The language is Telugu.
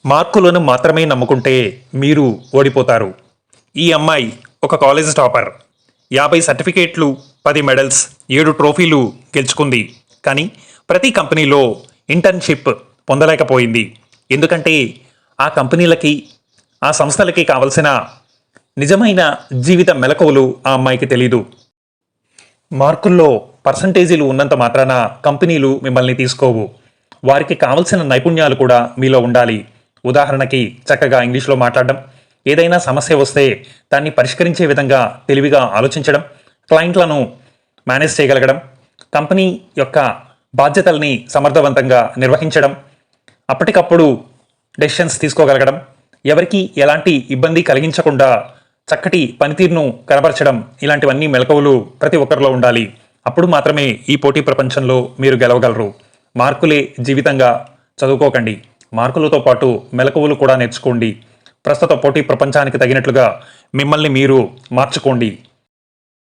మార్కులను మాత్రమే నమ్ముకుంటే మీరు ఓడిపోతారు. ఈ అమ్మాయి ఒక కాలేజ్ టాపర్. 50 సర్టిఫికేట్లు, 10 మెడల్స్, 7 ట్రోఫీలు గెలుచుకుంది. కానీ ప్రతి కంపెనీలో ఇంటర్న్షిప్ పొందలేకపోయింది. ఎందుకంటే ఆ కంపెనీలకి, ఆ సంస్థలకి కావలసిన నిజమైన జీవిత మెలకువలు ఆ అమ్మాయికి తెలీదు. మార్కుల్లో పర్సంటేజీలు ఉన్నంత మాత్రాన కంపెనీలు మిమ్మల్ని తీసుకోవు. వారికి కావలసిన నైపుణ్యాలు కూడా మీలో ఉండాలి. ఉదాహరణకి చక్కగా ఇంగ్లీష్లో మాట్లాడడం, ఏదైనా సమస్య వస్తే దాన్ని పరిష్కరించే విధంగా తెలివిగా ఆలోచించడం, క్లయింట్లను మేనేజ్ చేయగలగడం, కంపెనీ యొక్క బాధ్యతల్ని సమర్థవంతంగా నిర్వహించడం, అప్పటికప్పుడు డెసిషన్స్ తీసుకోగలగడం, ఎవరికి ఎలాంటి ఇబ్బంది కలిగించకుండా చక్కటి పనితీరును కనబరచడం, ఇలాంటివన్నీ మెలకువలు ప్రతి ఒక్కరిలో ఉండాలి. అప్పుడు మాత్రమే ఈ పోటీ ప్రపంచంలో మీరు గెలవగలరు. మార్కులే జీవితంగా చదువుకోకండి. మార్కులతో పాటు మెలకువలు కూడా నేర్చుకోండి. ప్రస్తుత పోటీ ప్రపంచానికి తగినట్లుగా మిమ్మల్ని మీరు మార్చుకోండి.